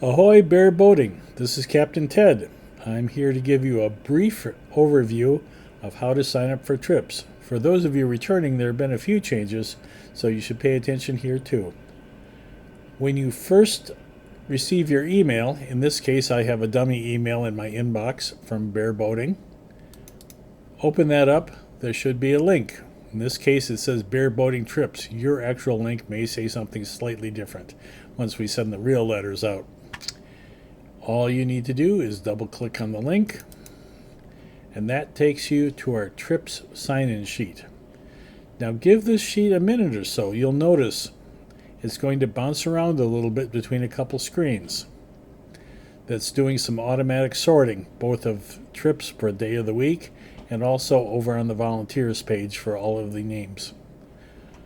Ahoy, Bear Boating! This is Captain Ted. I'm here to give you a brief overview of how to sign up for trips. For those of you returning, there have been a few changes, so you should pay attention here too. When you first receive your email, in this case I have a dummy email in my inbox from Bear Boating. Open that up, there should be a link. In this case it says Bear Boating Trips. Your actual link may say something slightly different once we send the real letters out. All you need to do is double click on the link, and that takes you to our trips sign-in sheet. Now give this sheet a minute or so. You'll notice it's going to bounce around a little bit between a couple screens. That's doing some automatic sorting, both of trips per day of the week and also over on the volunteers page for all of the names.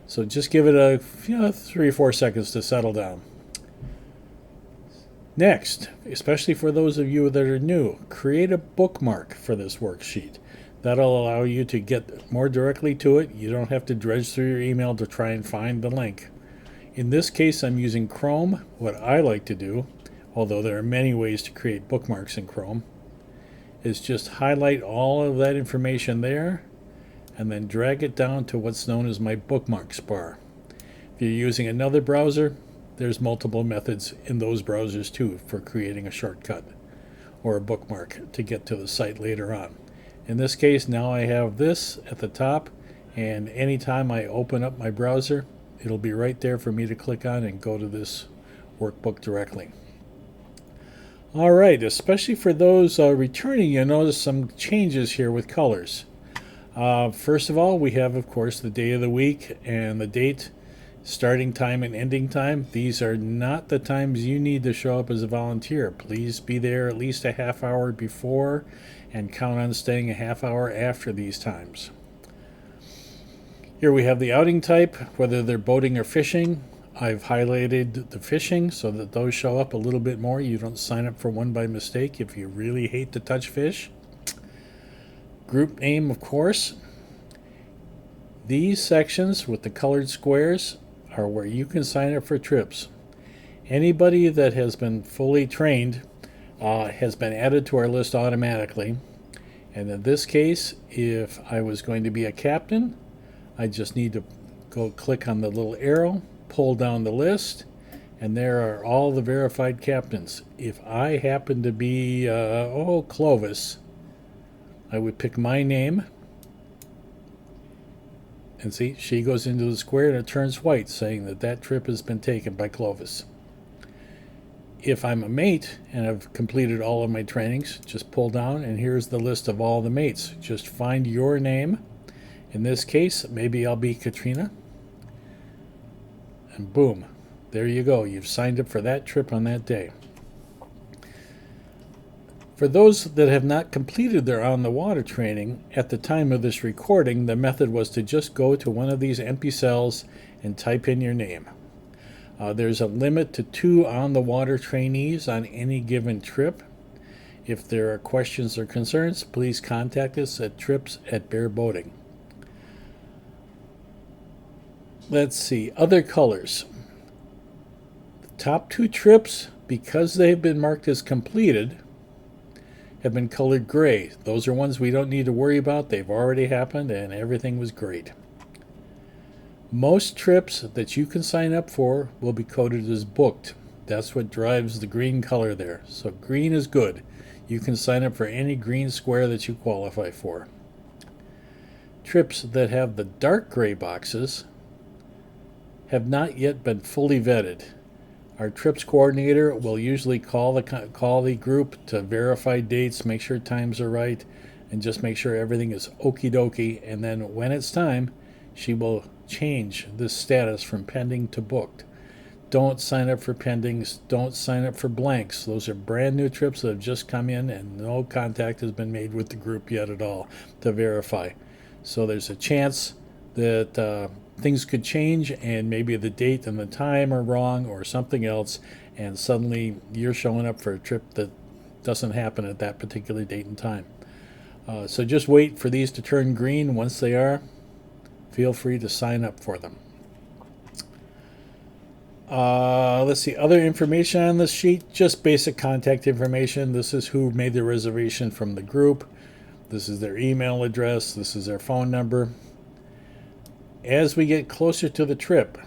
So just give it a 3 or 4 seconds to settle down. Next, especially for those of you that are new, create a bookmark for this worksheet. That'll allow you to get more directly to it. You don't have to dredge through your email to try and find the link. In this case, I'm using Chrome. What I like to do, although there are many ways to create bookmarks in Chrome, is just highlight all of that information there and then drag it down to what's known as my bookmarks bar. If you're using another browser, there's multiple methods in those browsers too for creating a shortcut or a bookmark to get to the site later on. In this case, now I have this at the top, and anytime I open up my browser, it'll be right there for me to click on and go to this workbook directly. Alright, especially for those returning, you'll notice some changes here with colors. First of all, we have, of course, the day of the week and the date, starting time and ending time. These are not the times you need to show up as a volunteer. Please be there at least a half hour before and count on staying a half hour after these times. Here we have the outing type, whether they're boating or fishing. I've highlighted the fishing so that those show up a little bit more. You don't sign up for one by mistake if you really hate to touch fish. Group name, of course. These sections with the colored squares are where you can sign up for trips. Anybody that has been fully trained has been added to our list automatically. And in this case, if I was going to be a captain, I just need to go click on the little arrow, pull down the list, and there are all the verified captains. If I happen to be, Clovis, I would pick my name. And see, she goes into the square and it turns white, saying that that trip has been taken by Clovis. If I'm a mate and I've completed all of my trainings, just pull down and here's the list of all the mates. Just find your name. In this case, maybe I'll be Katrina. And boom, there you go. You've signed up for that trip on that day. For those that have not completed their on the water training, at the time of this recording, the method was to just go to one of these empty cells and type in your name. There's a limit to 2 on the water trainees on any given trip. If there are questions or concerns, please contact us at trips@Bear Boating. Let's see, other colors. The top 2 trips, because they've been marked as completed, have been colored gray. Those are ones we don't need to worry about. They've already happened and everything was great. Most trips that you can sign up for will be coded as booked. That's what drives the green color there. So green is good. You can sign up for any green square that you qualify for. Trips that have the dark gray boxes have not yet been fully vetted. Our trips coordinator will usually call the group to verify dates, make sure times are right, and just make sure everything is okie dokie. And then when it's time, she will change this status from pending to booked. Don't sign up for pendings. Don't sign up for blanks. Those are brand new trips that have just come in and no contact has been made with the group yet at all to verify. So there's a chance that things could change and maybe the date and the time are wrong or something else, and suddenly you're showing up for a trip that doesn't happen at that particular date and time. So just wait for these to turn green. Once they are, feel free to sign up for them. Let's see, other information on this sheet, just basic contact information. This is who made the reservation from the group. This is their email address. This is their phone number. As we get closer to the trip,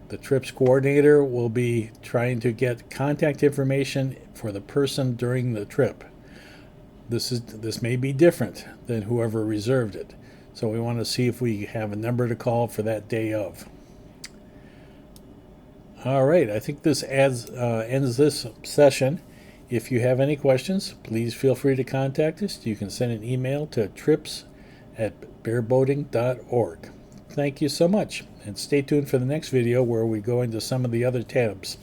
the trips coordinator will be trying to get contact information for the person during the trip. This may be different than whoever reserved it. So we want to see if we have a number to call for that day of. All right, I think this ends this session. If you have any questions, please feel free to contact us. You can send an email to trips@bearboating.org. Thank you so much, and stay tuned for the next video where we go into some of the other tabs.